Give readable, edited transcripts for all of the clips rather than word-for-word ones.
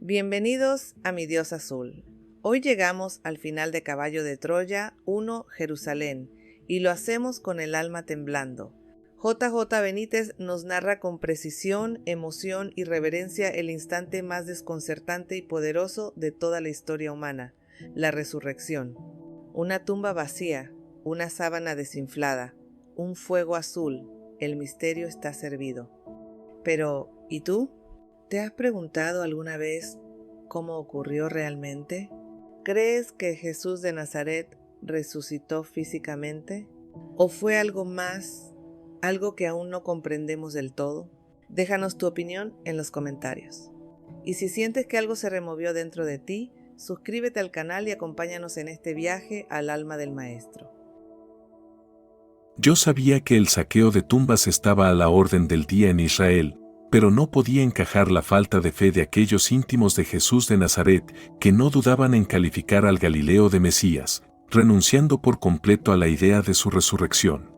Bienvenidos a Mi Dios Azul. Hoy llegamos al final de Caballo de Troya 1 Jerusalén y lo hacemos con el alma temblando. JJ Benítez nos narra con precisión, emoción y reverencia el instante más desconcertante y poderoso de toda la historia humana, la resurrección. Una tumba vacía, una sábana desinflada, un fuego azul, el misterio está servido. Pero, ¿y tú? ¿Te has preguntado alguna vez cómo ocurrió realmente? ¿Crees que Jesús de Nazaret resucitó físicamente? ¿O fue algo más, algo que aún no comprendemos del todo? Déjanos tu opinión en los comentarios. Y si sientes que algo se removió dentro de ti, suscríbete al canal y acompáñanos en este viaje al alma del Maestro. Yo sabía que el saqueo de tumbas estaba a la orden del día en Israel, pero no podía encajar la falta de fe de aquellos íntimos de Jesús de Nazaret que no dudaban en calificar al Galileo de Mesías, renunciando por completo a la idea de su resurrección.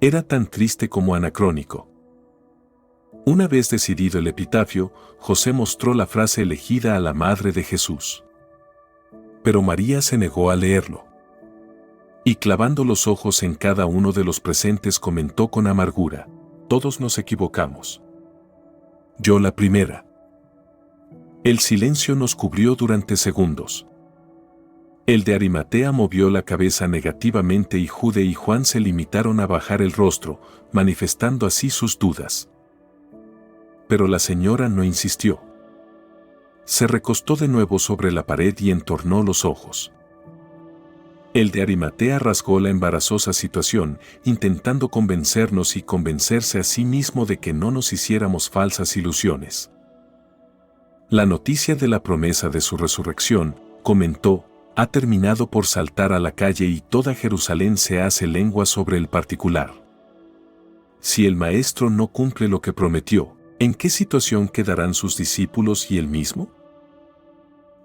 Era tan triste como anacrónico. Una vez decidido el epitafio, José mostró la frase elegida a la madre de Jesús. Pero María se negó a leerlo. Y clavando los ojos en cada uno de los presentes comentó con amargura: todos nos equivocamos. Yo la primera. El silencio nos cubrió durante segundos. El de Arimatea movió la cabeza negativamente y Jude y Juan se limitaron a bajar el rostro, manifestando así sus dudas. Pero la señora no insistió. Se recostó de nuevo sobre la pared y entornó los ojos. El de Arimatea rasgó la embarazosa situación, intentando convencernos y convencerse a sí mismo de que no nos hiciéramos falsas ilusiones. La noticia de la promesa de su resurrección, comentó, ha terminado por saltar a la calle y toda Jerusalén se hace lengua sobre el particular. Si el Maestro no cumple lo que prometió, ¿en qué situación quedarán sus discípulos y él mismo?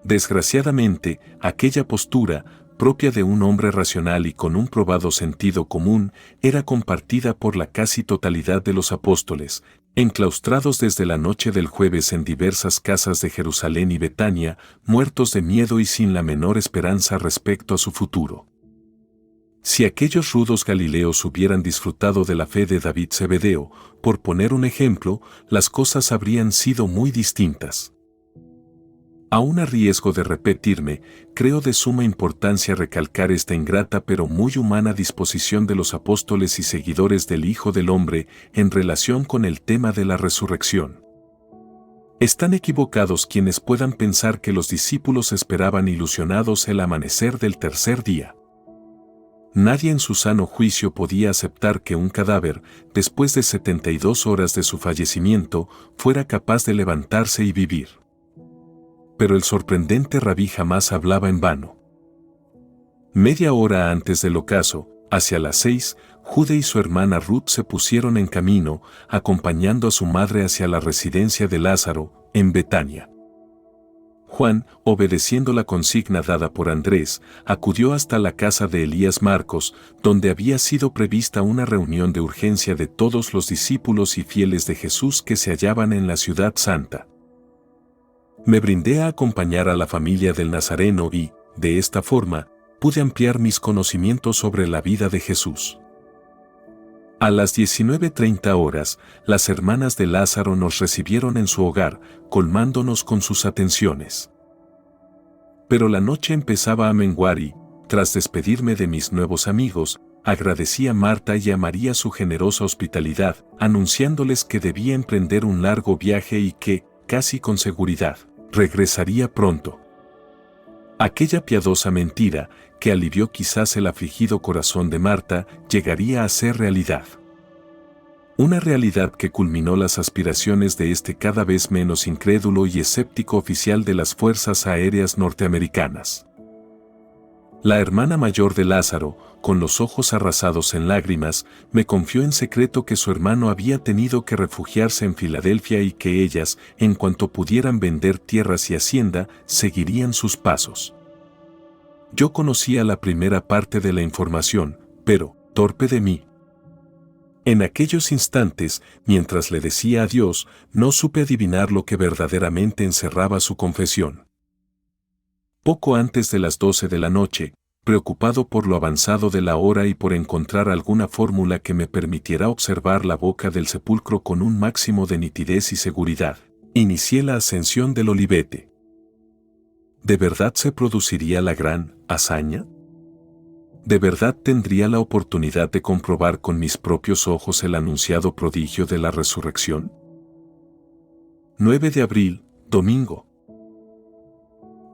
Desgraciadamente, aquella postura, propia de un hombre racional y con un probado sentido común, era compartida por la casi totalidad de los apóstoles, enclaustrados desde la noche del jueves en diversas casas de Jerusalén y Betania, muertos de miedo y sin la menor esperanza respecto a su futuro. Si aquellos rudos galileos hubieran disfrutado de la fe de David Zebedeo, por poner un ejemplo, las cosas habrían sido muy distintas. Aún a riesgo de repetirme, creo de suma importancia recalcar esta ingrata pero muy humana disposición de los apóstoles y seguidores del Hijo del Hombre en relación con el tema de la resurrección. Están equivocados quienes puedan pensar que los discípulos esperaban ilusionados el amanecer del tercer día. Nadie en su sano juicio podía aceptar que un cadáver, después de 72 horas de su fallecimiento, fuera capaz de levantarse y vivir. Pero el sorprendente rabí jamás hablaba en vano. Media hora antes del ocaso, hacia las 6, Jude y su hermana Ruth se pusieron en camino, acompañando a su madre hacia la residencia de Lázaro, en Betania. Juan, obedeciendo la consigna dada por Andrés, acudió hasta la casa de Elías Marcos, donde había sido prevista una reunión de urgencia de todos los discípulos y fieles de Jesús que se hallaban en la ciudad santa. Me brindé a acompañar a la familia del Nazareno y, de esta forma, pude ampliar mis conocimientos sobre la vida de Jesús. A las 19:30 horas, las hermanas de Lázaro nos recibieron en su hogar, colmándonos con sus atenciones. Pero la noche empezaba a menguar y, tras despedirme de mis nuevos amigos, agradecí a Marta y a María su generosa hospitalidad, anunciándoles que debía emprender un largo viaje y que, casi con seguridad, regresaría pronto. Aquella piadosa mentira, que alivió quizás el afligido corazón de Marta, llegaría a ser realidad. Una realidad que culminó las aspiraciones de este cada vez menos incrédulo y escéptico oficial de las Fuerzas Aéreas norteamericanas. La hermana mayor de Lázaro, con los ojos arrasados en lágrimas, me confió en secreto que su hermano había tenido que refugiarse en Filadelfia y que ellas, en cuanto pudieran vender tierras y hacienda, seguirían sus pasos. Yo conocía la primera parte de la información, pero, torpe de mí, En aquellos instantes, mientras le decía adiós, no supe adivinar lo que verdaderamente encerraba su confesión. Poco antes de las 12 de la noche, preocupado por lo avanzado de la hora y por encontrar alguna fórmula que me permitiera observar la boca del sepulcro con un máximo de nitidez y seguridad, inicié la ascensión del Olivete. ¿De verdad se produciría la gran hazaña? ¿De verdad tendría la oportunidad de comprobar con mis propios ojos el anunciado prodigio de la resurrección? 9 de abril, domingo.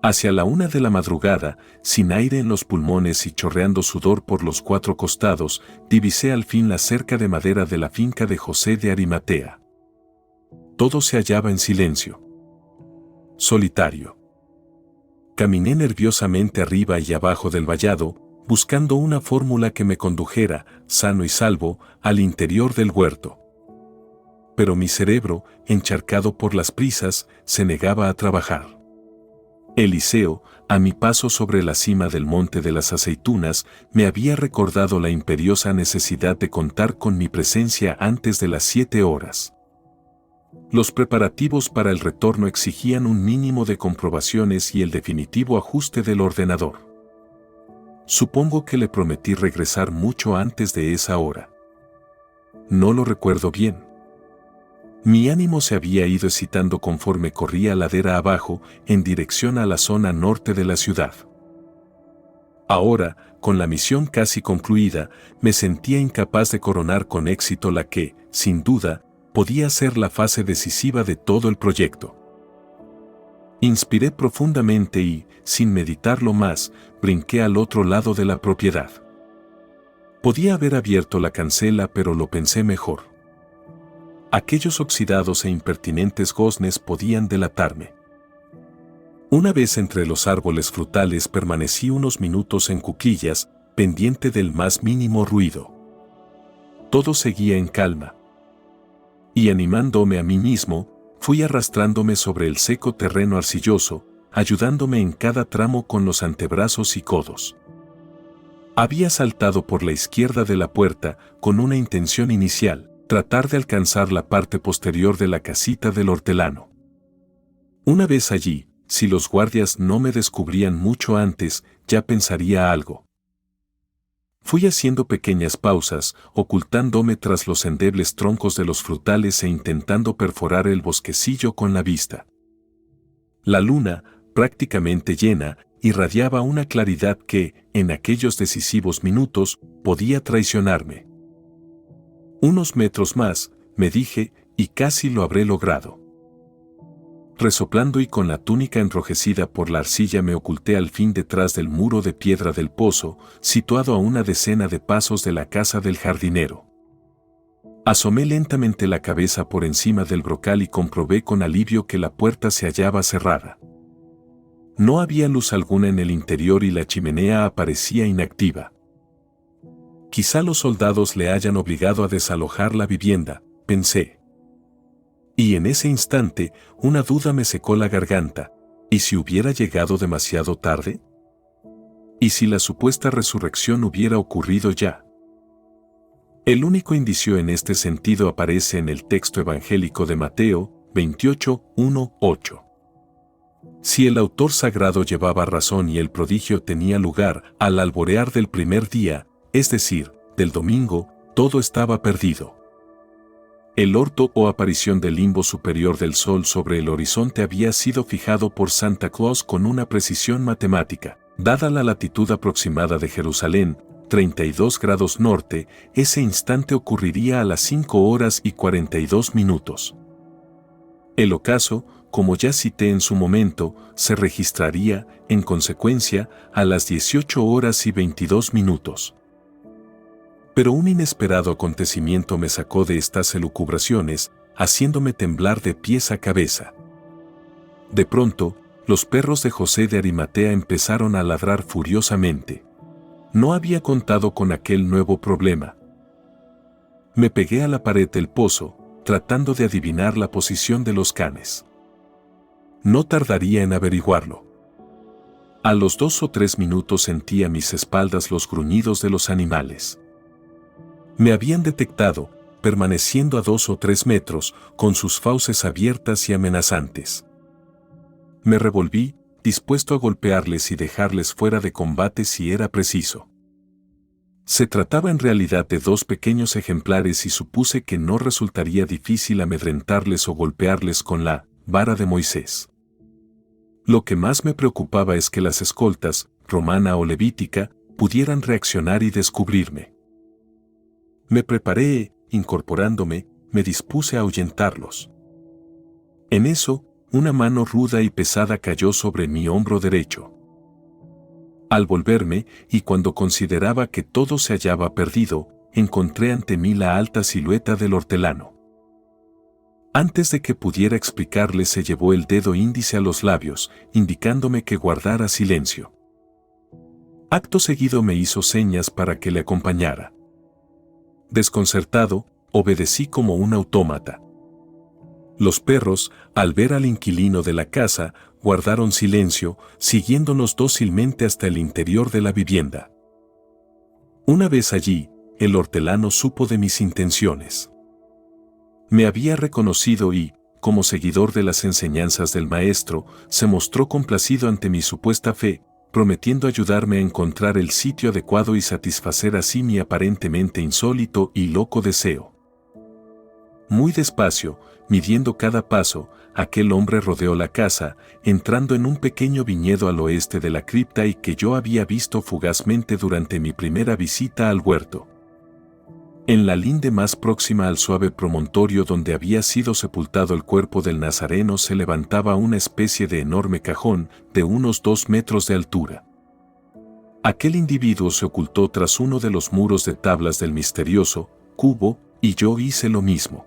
Hacia la 1 de la madrugada, sin aire en los pulmones y chorreando sudor por los 4 costados, divisé al fin la cerca de madera de la finca de José de Arimatea. Todo se hallaba en silencio. Solitario. Caminé nerviosamente arriba y abajo del vallado, buscando una fórmula que me condujera, sano y salvo, al interior del huerto. Pero mi cerebro, encharcado por las prisas, se negaba a trabajar. Eliseo, a mi paso sobre la cima del monte de las aceitunas, me había recordado la imperiosa necesidad de contar con mi presencia antes de las 7 horas. Los preparativos para el retorno exigían un mínimo de comprobaciones y el definitivo ajuste del ordenador. Supongo que le prometí regresar mucho antes de esa hora. No lo recuerdo bien. Mi ánimo se había ido excitando conforme corría ladera abajo en dirección a la zona norte de la ciudad. Ahora, con la misión casi concluida, me sentía incapaz de coronar con éxito la que, sin duda, podía ser la fase decisiva de todo el proyecto. Inspiré profundamente y, sin meditarlo más, brinqué al otro lado de la propiedad. Podía haber abierto la cancela, pero lo pensé mejor. Aquellos oxidados e impertinentes goznes podían delatarme. Una vez entre los árboles frutales permanecí unos minutos en cuclillas, pendiente del más mínimo ruido. Todo seguía en calma. Y animándome a mí mismo, fui arrastrándome sobre el seco terreno arcilloso, ayudándome en cada tramo con los antebrazos y codos. Había saltado por la izquierda de la puerta con una intención inicial: tratar de alcanzar la parte posterior de la casita del hortelano. Una vez allí, si los guardias no me descubrían mucho antes, ya pensaría algo. Fui haciendo pequeñas pausas, ocultándome tras los endebles troncos de los frutales e intentando perforar el bosquecillo con la vista. La luna, prácticamente llena, irradiaba una claridad que, en aquellos decisivos minutos, podía traicionarme. Unos metros más, me dije, y casi lo habré logrado. Resoplando y con la túnica enrojecida por la arcilla me oculté al fin detrás del muro de piedra del pozo, situado a una decena de pasos de la casa del jardinero. Asomé lentamente la cabeza por encima del brocal y comprobé con alivio que la puerta se hallaba cerrada. No había luz alguna en el interior y la chimenea aparecía inactiva. Quizá los soldados le hayan obligado a desalojar la vivienda, pensé. Y en ese instante, una duda me secó la garganta. ¿Y si hubiera llegado demasiado tarde? ¿Y si la supuesta resurrección hubiera ocurrido ya? El único indicio en este sentido aparece en el texto evangélico de Mateo 28:1-8. Si el autor sagrado llevaba razón y el prodigio tenía lugar al alborear del primer día, es decir, del domingo, todo estaba perdido. El orto o aparición del limbo superior del sol sobre el horizonte había sido fijado por Santa Claus con una precisión matemática. Dada la latitud aproximada de Jerusalén, 32 grados norte, ese instante ocurriría a las 5:42. El ocaso, como ya cité en su momento, se registraría, en consecuencia, a las 18:22. Pero un inesperado acontecimiento me sacó de estas elucubraciones, haciéndome temblar de pies a cabeza. De pronto, los perros de José de Arimatea empezaron a ladrar furiosamente. No había contado con aquel nuevo problema. Me pegué a la pared del pozo, tratando de adivinar la posición de los canes. No tardaría en averiguarlo. A los 2 o 3 minutos sentí a mis espaldas los gruñidos de los animales. Me habían detectado, permaneciendo a 2 o 3 metros, con sus fauces abiertas y amenazantes. Me revolví, dispuesto a golpearles y dejarles fuera de combate si era preciso. Se trataba en realidad de 2 pequeños ejemplares y supuse que no resultaría difícil amedrentarles o golpearles con la vara de Moisés. Lo que más me preocupaba es que las escoltas, romana o levítica, pudieran reaccionar y descubrirme. Me preparé, incorporándome, me dispuse a ahuyentarlos. En eso, una mano ruda y pesada cayó sobre mi hombro derecho. Al volverme, y cuando consideraba que todo se hallaba perdido, encontré ante mí la alta silueta del hortelano. Antes de que pudiera explicarle, se llevó el dedo índice a los labios, indicándome que guardara silencio. Acto seguido me hizo señas para que le acompañara. Desconcertado, obedecí como un autómata. Los perros, al ver al inquilino de la casa, guardaron silencio, siguiéndonos dócilmente hasta el interior de la vivienda. Una vez allí, el hortelano supo de mis intenciones. Me había reconocido y, como seguidor de las enseñanzas del maestro, se mostró complacido ante mi supuesta fe, prometiendo ayudarme a encontrar el sitio adecuado y satisfacer así mi aparentemente insólito y loco deseo. Muy despacio, midiendo cada paso, aquel hombre rodeó la casa, entrando en un pequeño viñedo al oeste de la cripta y que yo había visto fugazmente durante mi primera visita al huerto. En la linde más próxima al suave promontorio donde había sido sepultado el cuerpo del Nazareno se levantaba una especie de enorme cajón de unos 2 metros de altura. Aquel individuo se ocultó tras uno de los muros de tablas del misterioso cubo, y yo hice lo mismo.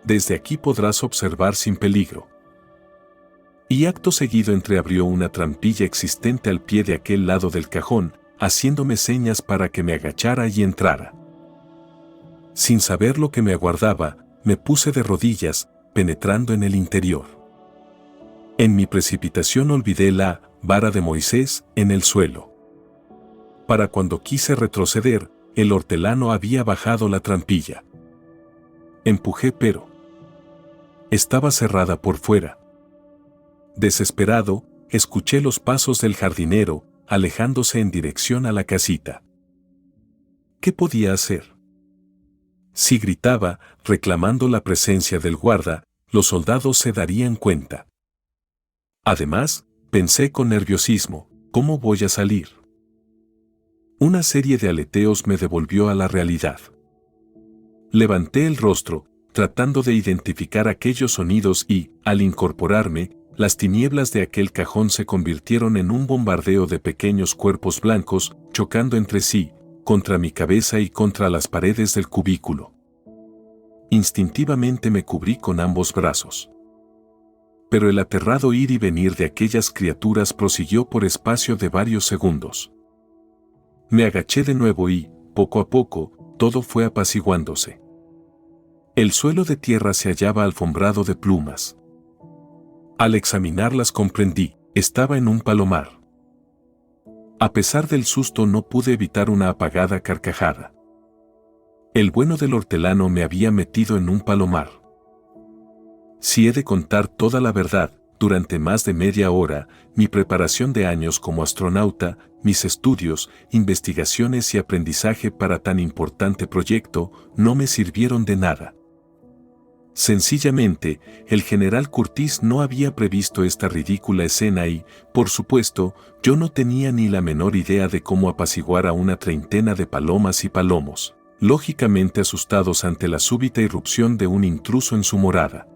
Desde aquí podrás observar sin peligro. Y acto seguido entreabrió una trampilla existente al pie de aquel lado del cajón, haciéndome señas para que me agachara y entrara. Sin saber lo que me aguardaba, me puse de rodillas, penetrando en el interior. En mi precipitación olvidé la vara de Moisés en el suelo. Para cuando quise retroceder, el hortelano había bajado la trampilla. Empujé pero estaba cerrada por fuera. Desesperado, escuché los pasos del jardinero, alejándose en dirección a la casita. ¿Qué podía hacer? Si gritaba, reclamando la presencia del guarda, los soldados se darían cuenta. Además, pensé con nerviosismo, ¿cómo voy a salir? Una serie de aleteos me devolvió a la realidad. Levanté el rostro, tratando de identificar aquellos sonidos y, al incorporarme, las tinieblas de aquel cajón se convirtieron en un bombardeo de pequeños cuerpos blancos, chocando entre sí, contra mi cabeza y contra las paredes del cubículo. Instintivamente me cubrí con ambos brazos. Pero el aterrado ir y venir de aquellas criaturas prosiguió por espacio de varios segundos. Me agaché de nuevo y, poco a poco, todo fue apaciguándose. El suelo de tierra se hallaba alfombrado de plumas. Al examinarlas comprendí, estaba en un palomar. A pesar del susto no pude evitar una apagada carcajada. El bueno del hortelano me había metido en un palomar. Si he de contar toda la verdad, durante más de media hora, mi preparación de años como astronauta, mis estudios, investigaciones y aprendizaje para tan importante proyecto, no me sirvieron de nada. Sencillamente, el general Curtis no había previsto esta ridícula escena y, por supuesto, yo no tenía ni la menor idea de cómo apaciguar a una treintena de palomas y palomos, lógicamente asustados ante la súbita irrupción de un intruso en su morada.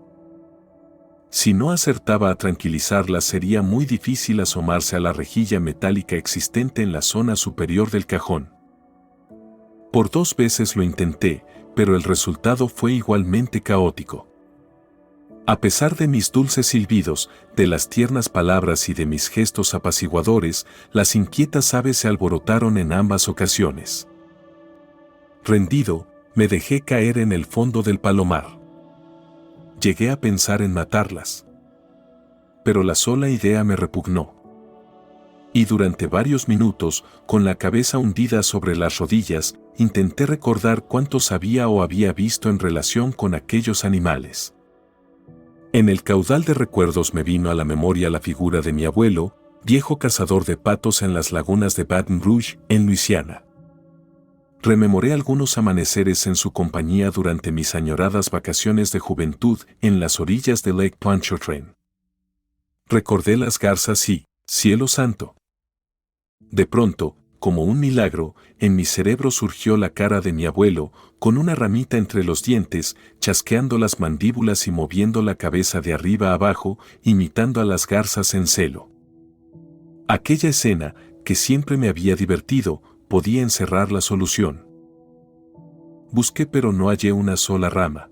Si no acertaba a tranquilizarlas, sería muy difícil asomarse a la rejilla metálica existente en la zona superior del cajón. Por 2 veces lo intenté, pero el resultado fue igualmente caótico. A pesar de mis dulces silbidos, de las tiernas palabras y de mis gestos apaciguadores, las inquietas aves se alborotaron en ambas ocasiones. Rendido, me dejé caer en el fondo del palomar. Llegué a pensar en matarlas. Pero la sola idea me repugnó. y durante varios minutos, con la cabeza hundida sobre las rodillas, intenté recordar cuánto sabía o había visto en relación con aquellos animales. En el caudal de recuerdos me vino a la memoria la figura de mi abuelo, viejo cazador de patos en las lagunas de Baton Rouge, en Luisiana. Rememoré algunos amaneceres en su compañía durante mis añoradas vacaciones de juventud en las orillas de Lake Pontchartrain. Recordé las garzas y, cielo santo. De pronto, como un milagro, en mi cerebro surgió la cara de mi abuelo, con una ramita entre los dientes, chasqueando las mandíbulas y moviendo la cabeza de arriba a abajo, imitando a las garzas en celo. Aquella escena, que siempre me había divertido, podía encerrar la solución. Busqué pero no hallé una sola rama.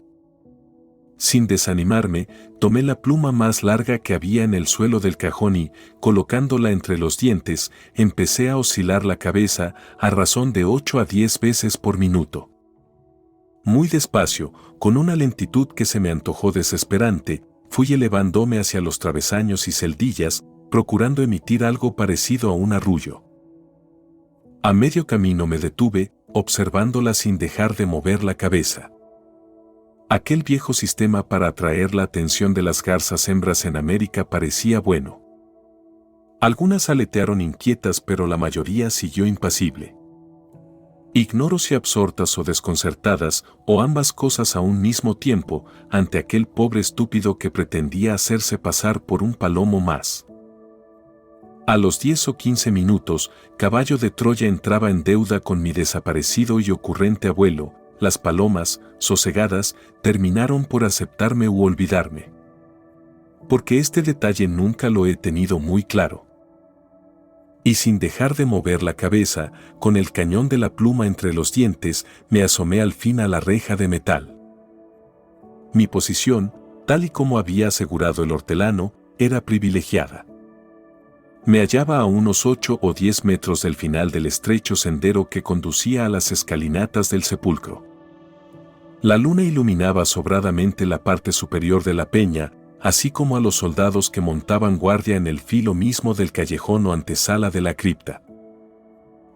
Sin desanimarme, tomé la pluma más larga que había en el suelo del cajón y, colocándola entre los dientes, empecé a oscilar la cabeza a razón de 8 a 10 veces por minuto. Muy despacio, con una lentitud que se me antojó desesperante, fui elevándome hacia los travesaños y celdillas, procurando emitir algo parecido a un arrullo. A medio camino me detuve, observándola sin dejar de mover la cabeza. Aquel viejo sistema para atraer la atención de las garzas hembras en América parecía bueno. Algunas aletearon inquietas, pero la mayoría siguió impasible. Ignoro si absortas o desconcertadas, o ambas cosas a un mismo tiempo, ante aquel pobre estúpido que pretendía hacerse pasar por un palomo más. A los 10 o 15 minutos, Caballo de Troya entraba en deuda con mi desaparecido y ocurrente abuelo. Las palomas, sosegadas, terminaron por aceptarme u olvidarme. Porque este detalle nunca lo he tenido muy claro. Y sin dejar de mover la cabeza, con el cañón de la pluma entre los dientes, me asomé al fin a la reja de metal. Mi posición, tal y como había asegurado el hortelano, era privilegiada. Me hallaba a unos 8 o 10 metros del final del estrecho sendero que conducía a las escalinatas del sepulcro. La luna iluminaba sobradamente la parte superior de la peña, así como a los soldados que montaban guardia en el filo mismo del callejón o antesala de la cripta.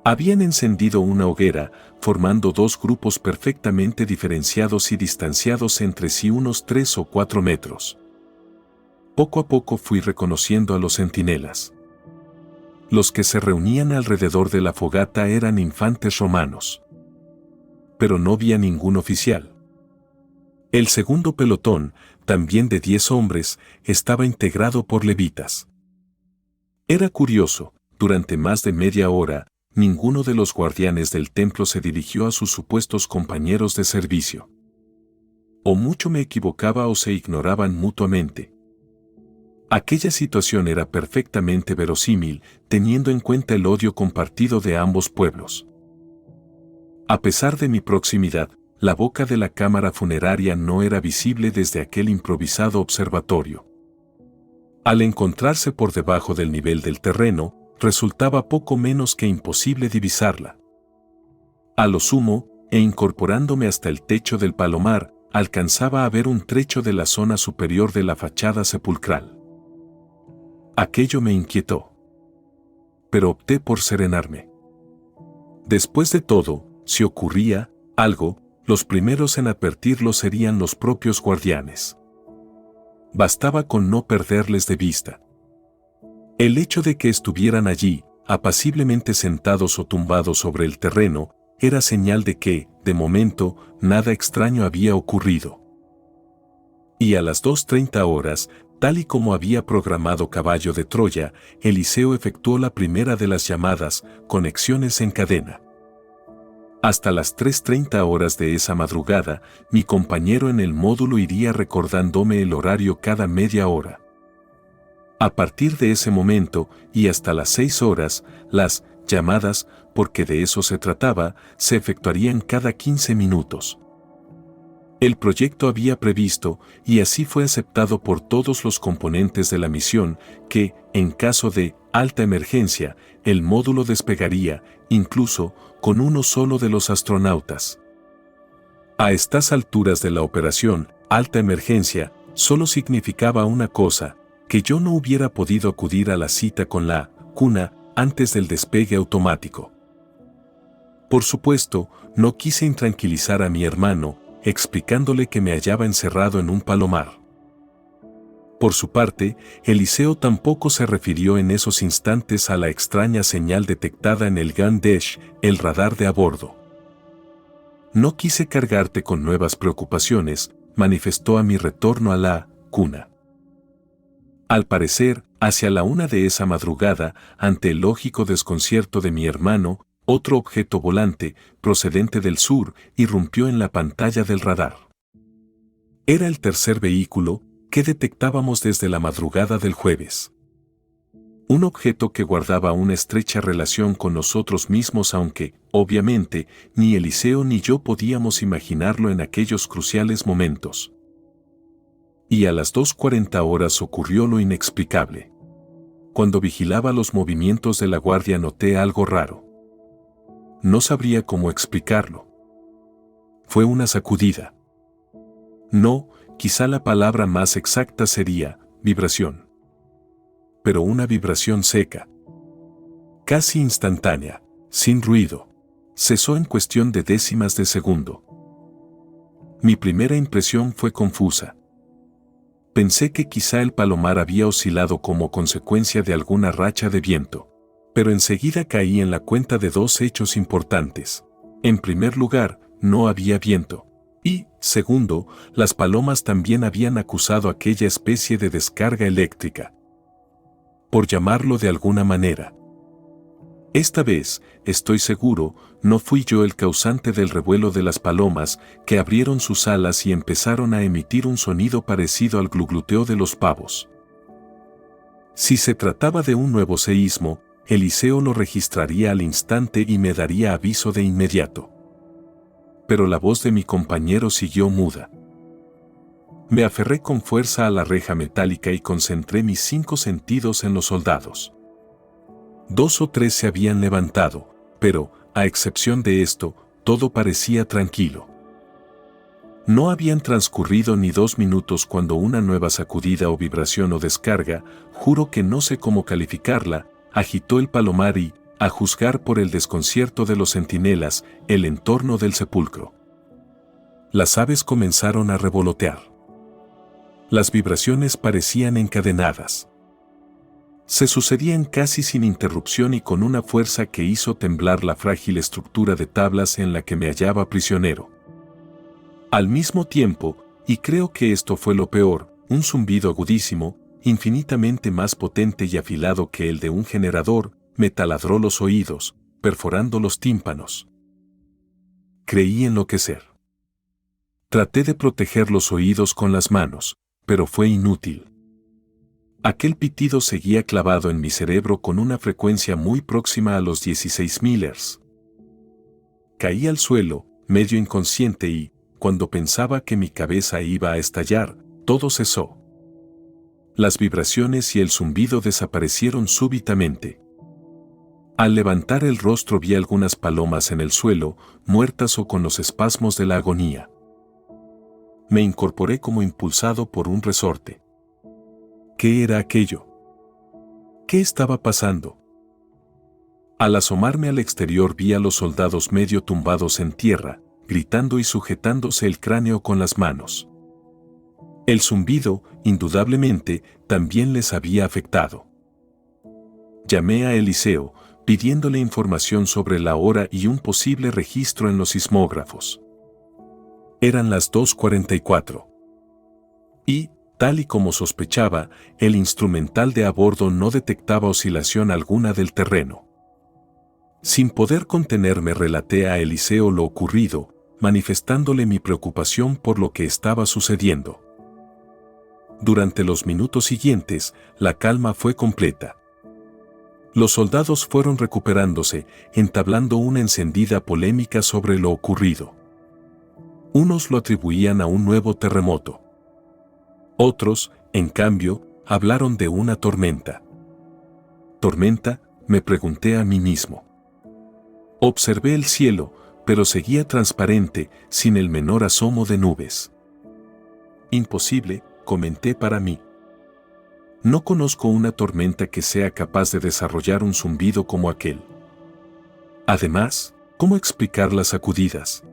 Habían encendido una hoguera, formando dos grupos perfectamente diferenciados y distanciados entre sí unos 3 o 4 metros. Poco a poco fui reconociendo a los centinelas. Los que se reunían alrededor de la fogata eran infantes romanos. Pero no vi a ningún oficial. El segundo pelotón, también de 10 hombres, estaba integrado por levitas. Era curioso, durante más de media hora, ninguno de los guardianes del templo se dirigió a sus supuestos compañeros de servicio. O mucho me equivocaba o se ignoraban mutuamente. Aquella situación era perfectamente verosímil, teniendo en cuenta el odio compartido de ambos pueblos. A pesar de mi proximidad, la boca de la cámara funeraria no era visible desde aquel improvisado observatorio. Al encontrarse por debajo del nivel del terreno, resultaba poco menos que imposible divisarla. A lo sumo, e incorporándome hasta el techo del palomar, alcanzaba a ver un trecho de la zona superior de la fachada sepulcral. Aquello me inquietó. Pero opté por serenarme. Después de todo, si ocurría algo, los primeros en advertirlo serían los propios guardianes. Bastaba con no perderles de vista. El hecho de que estuvieran allí, apaciblemente sentados o tumbados sobre el terreno, era señal de que, de momento, nada extraño había ocurrido. Y a las 2:30 horas, tal y como había programado Caballo de Troya, Eliseo efectuó la primera de las llamadas conexiones en cadena. Hasta las 3:30 horas de esa madrugada, mi compañero en el módulo iría recordándome el horario cada media hora. A partir de ese momento, y hasta las 6 horas, las llamadas, porque de eso se trataba, se efectuarían cada 15 minutos. El proyecto había previsto, y así fue aceptado por todos los componentes de la misión, que, en caso de alta emergencia, el módulo despegaría, incluso, con uno solo de los astronautas. A estas alturas de la operación, alta emergencia, solo significaba una cosa, que yo no hubiera podido acudir a la cita con la cuna antes del despegue automático. Por supuesto, no quise intranquilizar a mi hermano, explicándole que me hallaba encerrado en un palomar. Por su parte, Eliseo tampoco se refirió en esos instantes a la extraña señal detectada en el Gun Dash, el radar de a bordo. No quise cargarte con nuevas preocupaciones, manifestó a mi retorno a la cuna. Al parecer, hacia la 1 de esa madrugada, ante el lógico desconcierto de mi hermano, otro objeto volante, procedente del sur, irrumpió en la pantalla del radar. Era el tercer vehículo que detectábamos desde la madrugada del jueves. Un objeto que guardaba una estrecha relación con nosotros mismos, aunque, obviamente, ni Eliseo ni yo podíamos imaginarlo en aquellos cruciales momentos. Y a las 2:40 horas ocurrió lo inexplicable. Cuando vigilaba los movimientos de la guardia noté algo raro. No sabría cómo explicarlo. Fue una sacudida. No, quizá la palabra más exacta sería vibración. Pero una vibración seca. Casi instantánea, sin ruido. Cesó en cuestión de décimas de segundo. Mi primera impresión fue confusa. Pensé que quizá el palomar había oscilado como consecuencia de alguna racha de viento. Pero enseguida caí en la cuenta de dos hechos importantes. En primer lugar, no había viento. Y, segundo, las palomas también habían acusado aquella especie de descarga eléctrica. Por llamarlo de alguna manera. Esta vez, estoy seguro, no fui yo el causante del revuelo de las palomas, que abrieron sus alas y empezaron a emitir un sonido parecido al glugluteo de los pavos. Si se trataba de un nuevo seísmo, Eliseo lo registraría al instante y me daría aviso de inmediato. Pero la voz de mi compañero siguió muda. Me aferré con fuerza a la reja metálica y concentré mis 5 sentidos en los soldados. 2 o 3 se habían levantado, pero, a excepción de esto, todo parecía tranquilo. No habían transcurrido ni 2 minutos cuando una nueva sacudida o vibración o descarga, juro que no sé cómo calificarla, agitó el palomar y, a juzgar por el desconcierto de los centinelas, el entorno del sepulcro. Las aves comenzaron a revolotear. Las vibraciones parecían encadenadas. Se sucedían casi sin interrupción y con una fuerza que hizo temblar la frágil estructura de tablas en la que me hallaba prisionero. Al mismo tiempo, y creo que esto fue lo peor, un zumbido agudísimo, infinitamente más potente y afilado que el de un generador, me taladró los oídos, perforando los tímpanos. Creí enloquecer. Traté de proteger los oídos con las manos, pero fue inútil. Aquel pitido seguía clavado en mi cerebro con una frecuencia muy próxima a los 16.000 Hz. Caí al suelo, medio inconsciente y, cuando pensaba que mi cabeza iba a estallar, todo cesó. Las vibraciones y el zumbido desaparecieron súbitamente. Al levantar el rostro vi algunas palomas en el suelo, muertas o con los espasmos de la agonía. Me incorporé como impulsado por un resorte. ¿Qué era aquello? ¿Qué estaba pasando? Al asomarme al exterior vi a los soldados medio tumbados en tierra, gritando y sujetándose el cráneo con las manos. El zumbido, indudablemente, también les había afectado. Llamé a Eliseo, pidiéndole información sobre la hora y un posible registro en los sismógrafos. Eran las 2:44. Y, tal y como sospechaba, el instrumental de a bordo no detectaba oscilación alguna del terreno. Sin poder contenerme relaté a Eliseo lo ocurrido, manifestándole mi preocupación por lo que estaba sucediendo. Durante los minutos siguientes, la calma fue completa. Los soldados fueron recuperándose, entablando una encendida polémica sobre lo ocurrido. Unos lo atribuían a un nuevo terremoto. Otros, en cambio, hablaron de una tormenta. ¿Tormenta?, me pregunté a mí mismo. Observé el cielo, pero seguía transparente, sin el menor asomo de nubes. Imposible, comenté para mí. No conozco una tormenta que sea capaz de desarrollar un zumbido como aquel. Además, ¿cómo explicar las sacudidas?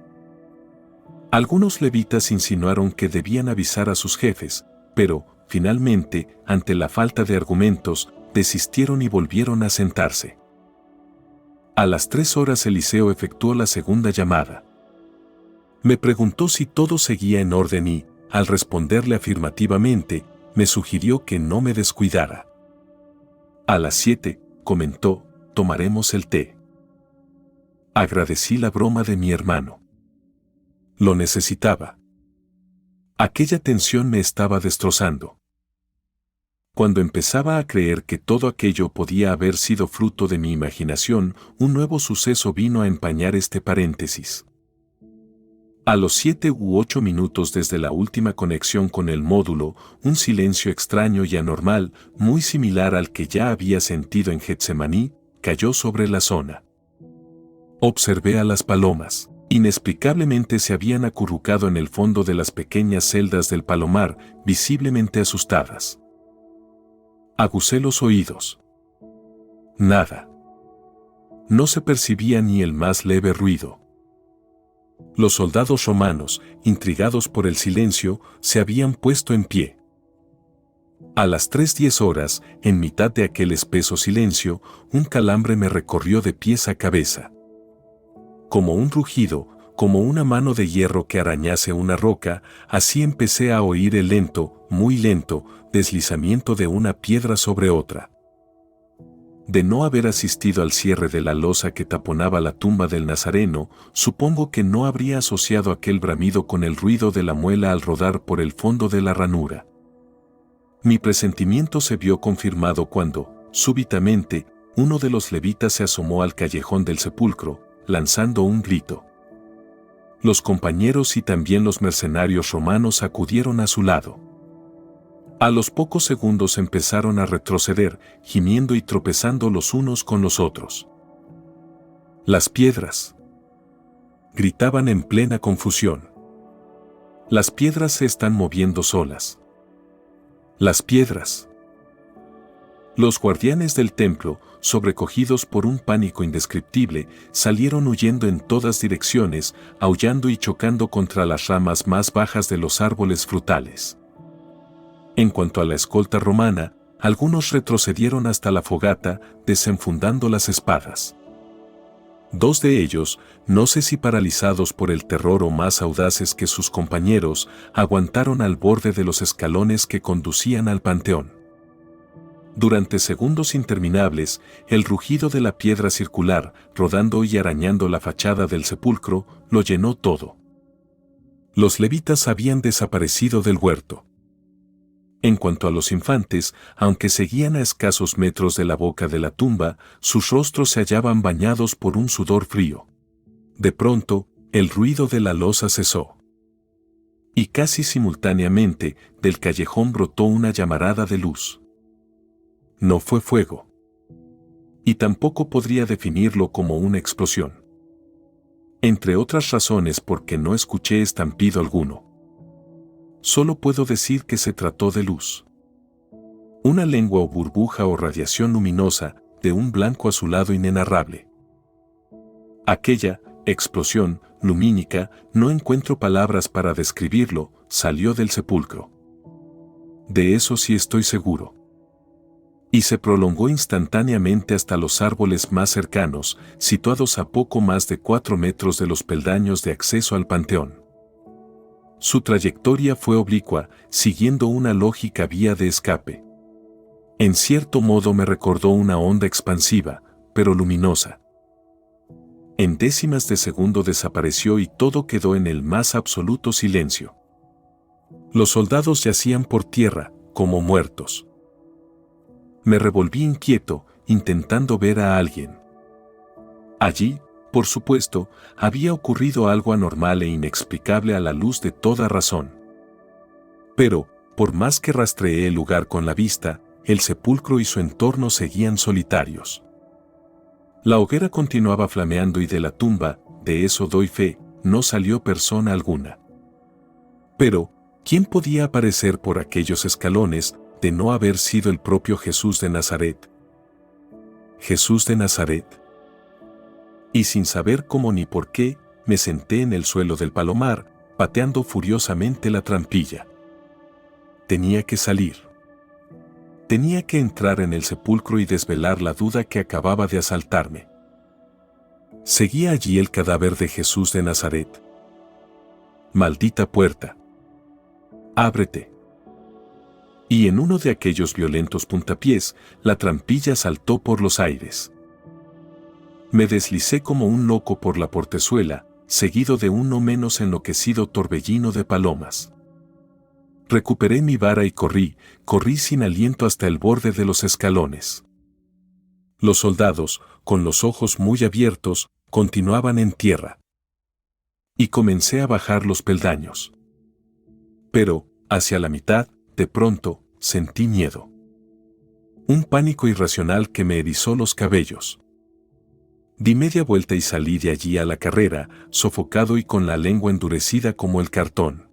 Algunos levitas insinuaron que debían avisar a sus jefes, pero, finalmente, ante la falta de argumentos, desistieron y volvieron a sentarse. A las 3 horas Eliseo efectuó la segunda llamada. Me preguntó si todo seguía en orden y, al responderle afirmativamente, me sugirió que no me descuidara. A las 7, comentó, tomaremos el té. Agradecí la broma de mi hermano. Lo necesitaba. Aquella tensión me estaba destrozando. Cuando empezaba a creer que todo aquello podía haber sido fruto de mi imaginación, un nuevo suceso vino a empañar este paréntesis. A los 7 u 8 minutos desde la última conexión con el módulo, un silencio extraño y anormal, muy similar al que ya había sentido en Getsemaní, cayó sobre la zona. Observé a las palomas. Inexplicablemente se habían acurrucado en el fondo de las pequeñas celdas del palomar, visiblemente asustadas. Agucé los oídos. Nada. No se percibía ni el más leve ruido. Los soldados romanos, intrigados por el silencio, se habían puesto en pie. A las 3:10 horas, en mitad de aquel espeso silencio, un calambre me recorrió de pies a cabeza. Como un rugido, como una mano de hierro que arañase una roca, así empecé a oír el lento, muy lento, deslizamiento de una piedra sobre otra. De no haber asistido al cierre de la losa que taponaba la tumba del Nazareno, supongo que no habría asociado aquel bramido con el ruido de la muela al rodar por el fondo de la ranura. Mi presentimiento se vio confirmado cuando, súbitamente, uno de los levitas se asomó al callejón del sepulcro, lanzando un grito. Los compañeros y también los mercenarios romanos acudieron a su lado. A los pocos segundos empezaron a retroceder, gimiendo y tropezando los unos con los otros. Las piedras. Gritaban en plena confusión. Las piedras se están moviendo solas. Las piedras. Los guardianes del templo, sobrecogidos por un pánico indescriptible, salieron huyendo en todas direcciones, aullando y chocando contra las ramas más bajas de los árboles frutales. En cuanto a la escolta romana, algunos retrocedieron hasta la fogata, desenfundando las espadas. 2 de ellos, no sé si paralizados por el terror o más audaces que sus compañeros, aguantaron al borde de los escalones que conducían al panteón. Durante segundos interminables, el rugido de la piedra circular, rodando y arañando la fachada del sepulcro, lo llenó todo. Los levitas habían desaparecido del huerto. En cuanto a los infantes, aunque seguían a escasos metros de la boca de la tumba, sus rostros se hallaban bañados por un sudor frío. De pronto, el ruido de la losa cesó. Y casi simultáneamente, del callejón brotó una llamarada de luz. No fue fuego. Y tampoco podría definirlo como una explosión. Entre otras razones porque no escuché estampido alguno. Solo puedo decir que se trató de luz. Una lengua o burbuja o radiación luminosa, de un blanco azulado inenarrable. Aquella explosión lumínica, no encuentro palabras para describirlo, salió del sepulcro. De eso sí estoy seguro. Y se prolongó instantáneamente hasta los árboles más cercanos, situados a poco más de 4 metros de los peldaños de acceso al panteón. Su trayectoria fue oblicua, siguiendo una lógica vía de escape. En cierto modo me recordó una onda expansiva, pero luminosa. En décimas de segundo desapareció y todo quedó en el más absoluto silencio. Los soldados yacían por tierra, como muertos. Me revolví inquieto, intentando ver a alguien. Allí, por supuesto, había ocurrido algo anormal e inexplicable a la luz de toda razón. Pero, por más que rastreé el lugar con la vista, el sepulcro y su entorno seguían solitarios. La hoguera continuaba flameando y de la tumba, de eso doy fe, no salió persona alguna. Pero, ¿quién podía aparecer por aquellos escalones, de no haber sido el propio Jesús de Nazaret. Jesús de Nazaret. Y sin saber cómo ni por qué, me senté en el suelo del palomar, pateando furiosamente la trampilla. Tenía que salir. Tenía que entrar en el sepulcro y desvelar la duda que acababa de asaltarme. ¿Seguía allí el cadáver de Jesús de Nazaret? Maldita puerta. Ábrete. Y en uno de aquellos violentos puntapiés, la trampilla saltó por los aires. Me deslicé como un loco por la portezuela, seguido de un no menos enloquecido torbellino de palomas. Recuperé mi vara y corrí sin aliento hasta el borde de los escalones. Los soldados, con los ojos muy abiertos, continuaban en tierra. Y comencé a bajar los peldaños. Pero, hacia la mitad, de pronto, sentí miedo. Un pánico irracional que me erizó los cabellos. Di media vuelta y salí de allí a la carrera, sofocado y con la lengua endurecida como el cartón.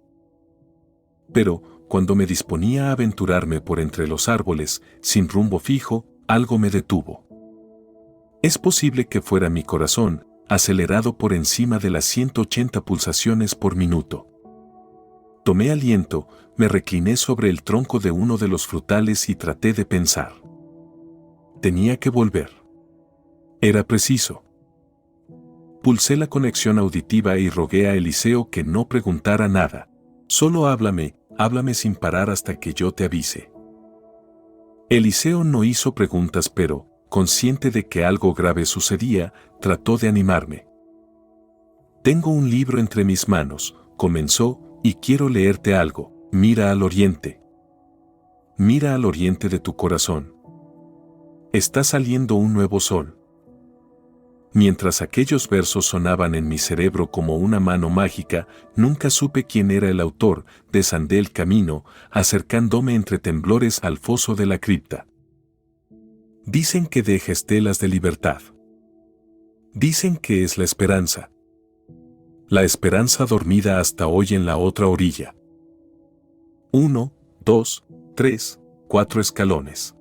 Pero, cuando me disponía a aventurarme por entre los árboles, sin rumbo fijo, algo me detuvo. Es posible que fuera mi corazón, acelerado por encima de las 180 pulsaciones por minuto. Tomé aliento, me recliné sobre el tronco de uno de los frutales y traté de pensar. Tenía que volver. Era preciso. Pulsé la conexión auditiva y rogué a Eliseo que no preguntara nada. Solo háblame sin parar hasta que yo te avise. Eliseo no hizo preguntas, pero, consciente de que algo grave sucedía, trató de animarme. Tengo un libro entre mis manos, comenzó, y quiero leerte algo. Mira al oriente. Mira al oriente de tu corazón. Está saliendo un nuevo sol. Mientras aquellos versos sonaban en mi cerebro como una mano mágica, nunca supe quién era el autor, desandé el camino, acercándome entre temblores al foso de la cripta. Dicen que deja estelas de libertad. Dicen que es la esperanza. La esperanza dormida hasta hoy en la otra orilla. 1, 2, 3, 4 escalones.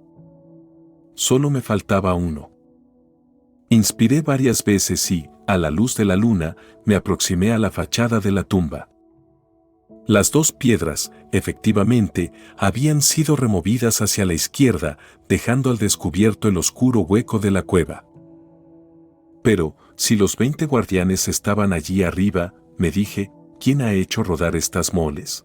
Solo me faltaba uno. Inspiré varias veces y, a la luz de la luna, me aproximé a la fachada de la tumba. Las dos piedras, efectivamente, habían sido removidas hacia la izquierda, dejando al descubierto el oscuro hueco de la cueva. Pero, si los 20 guardianes estaban allí arriba, me dije, ¿quién ha hecho rodar estas moles?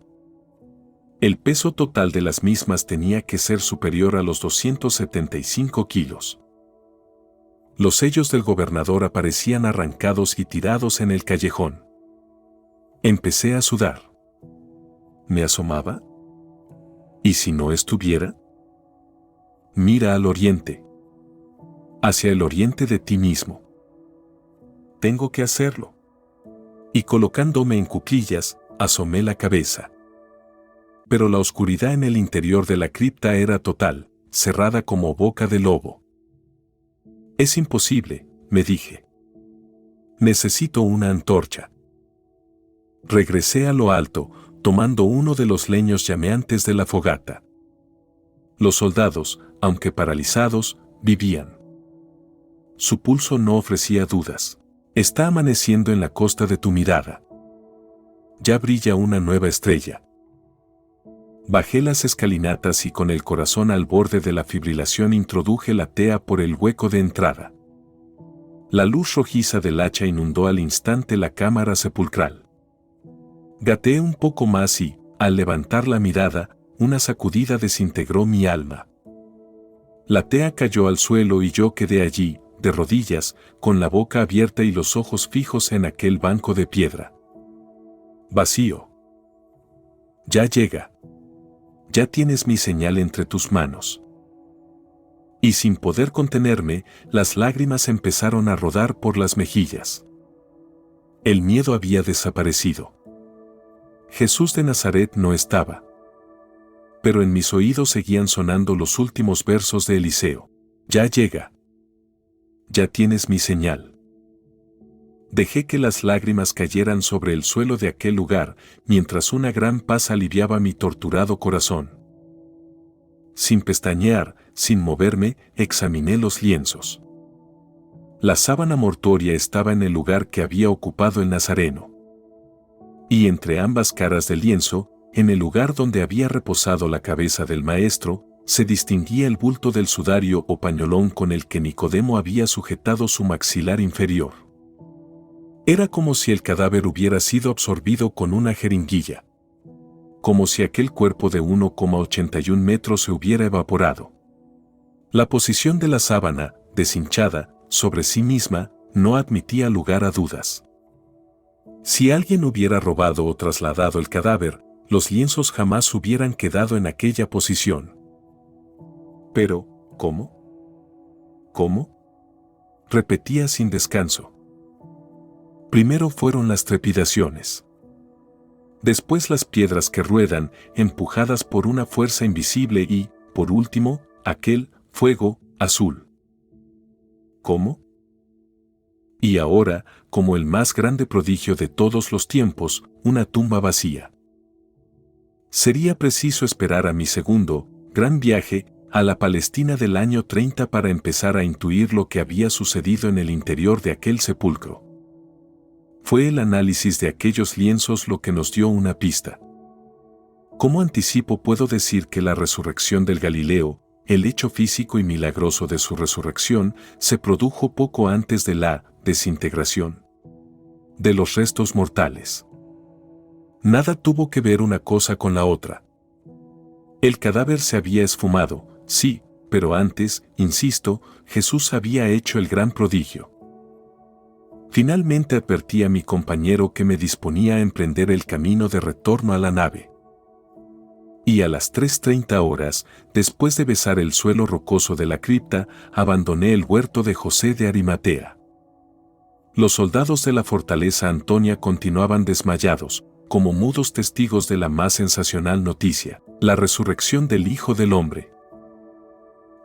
El peso total de las mismas tenía que ser superior a los 275 kilos. Los sellos del gobernador aparecían arrancados y tirados en el callejón. Empecé a sudar. ¿Me asomaba? ¿Y si no estuviera? Mira al oriente. Hacia el oriente de ti mismo. Tengo que hacerlo. Y colocándome en cuclillas, asomé la cabeza. Pero la oscuridad en el interior de la cripta era total, cerrada como boca de lobo. Es imposible, me dije. Necesito una antorcha. Regresé a lo alto, tomando uno de los leños llameantes de la fogata. Los soldados, aunque paralizados, vivían. Su pulso no ofrecía dudas. Está amaneciendo en la costa de tu mirada. Ya brilla una nueva estrella. Bajé las escalinatas y con el corazón al borde de la fibrilación introduje la tea por el hueco de entrada. La luz rojiza del hacha inundó al instante la cámara sepulcral. Gateé un poco más y, al levantar la mirada, una sacudida desintegró mi alma. La tea cayó al suelo y yo quedé allí, de rodillas, con la boca abierta y los ojos fijos en aquel banco de piedra. Vacío. Ya llega. Ya tienes mi señal entre tus manos. Y sin poder contenerme, las lágrimas empezaron a rodar por las mejillas. El miedo había desaparecido. Jesús de Nazaret no estaba. Pero en mis oídos seguían sonando los últimos versos de Eliseo. Ya llega. Ya tienes mi señal. Dejé que las lágrimas cayeran sobre el suelo de aquel lugar, mientras una gran paz aliviaba mi torturado corazón. sin pestañear, sin moverme, examiné los lienzos. La sábana mortuoria estaba en el lugar que había ocupado el Nazareno. Y entre ambas caras del lienzo, en el lugar donde había reposado la cabeza del Maestro, se distinguía el bulto del sudario o pañolón con el que Nicodemo había sujetado su maxilar inferior. Era como si el cadáver hubiera sido absorbido con una jeringuilla. Como si aquel cuerpo de 1,81 metros se hubiera evaporado. La posición de la sábana, deshinchada, sobre sí misma, no admitía lugar a dudas. Si alguien hubiera robado o trasladado el cadáver, los lienzos jamás hubieran quedado en aquella posición. Pero, ¿cómo? ¿Cómo? Repetía sin descanso. Primero fueron las trepidaciones. Después las piedras que ruedan, empujadas por una fuerza invisible y, por último, aquel fuego azul. ¿Cómo? Y ahora, como el más grande prodigio de todos los tiempos, una tumba vacía. Sería preciso esperar a mi segundo, gran viaje, a la Palestina del año 30 para empezar a intuir lo que había sucedido en el interior de aquel sepulcro. Fue el análisis de aquellos lienzos lo que nos dio una pista. Como anticipo puedo decir que la resurrección del Galileo, el hecho físico y milagroso de su resurrección, se produjo poco antes de la desintegración de los restos mortales. Nada tuvo que ver una cosa con la otra. El cadáver se había esfumado, sí, pero antes, insisto, Jesús había hecho el gran prodigio. Finalmente advertí a mi compañero que me disponía a emprender el camino de retorno a la nave. Y a las 3:30 horas, después de besar el suelo rocoso de la cripta, abandoné el huerto de José de Arimatea. Los soldados de la fortaleza Antonia continuaban desmayados, como mudos testigos de la más sensacional noticia, la resurrección del Hijo del Hombre.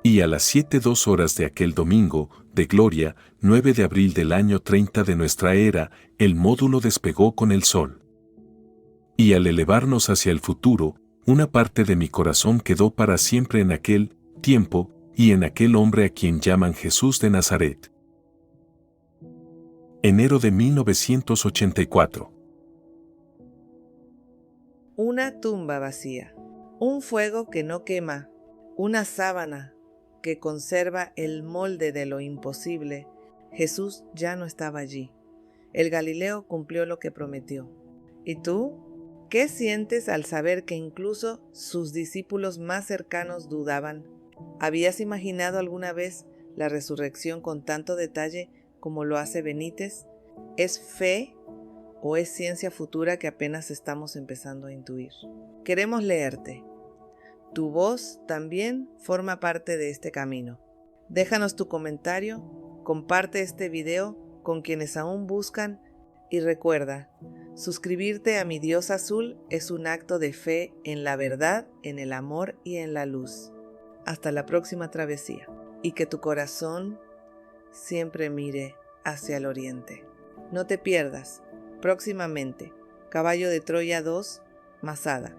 Y a las 7:02 horas de aquel domingo, de gloria, 9 de abril del año 30 de nuestra era, el módulo despegó con el sol. Y al elevarnos hacia el futuro, una parte de mi corazón quedó para siempre en aquel tiempo y en aquel hombre a quien llaman Jesús de Nazaret. Enero de 1984. Una tumba vacía, un fuego que no quema, una sábana que conserva el molde de lo imposible. Jesús ya no estaba allí. El Galileo cumplió lo que prometió. ¿Y tú? ¿Qué sientes al saber que incluso sus discípulos más cercanos dudaban? ¿Habías imaginado alguna vez la resurrección con tanto detalle como lo hace Benítez? ¿Es fe o es ciencia futura que apenas estamos empezando a intuir? Queremos leerte. Tu voz también forma parte de este camino. Déjanos tu comentario, comparte este video con quienes aún buscan y recuerda, suscribirte a Mi Dios Azul es un acto de fe en la verdad, en el amor y en la luz. Hasta la próxima travesía y que tu corazón siempre mire hacia el oriente. No te pierdas, próximamente, Caballo de Troya 2, Masada.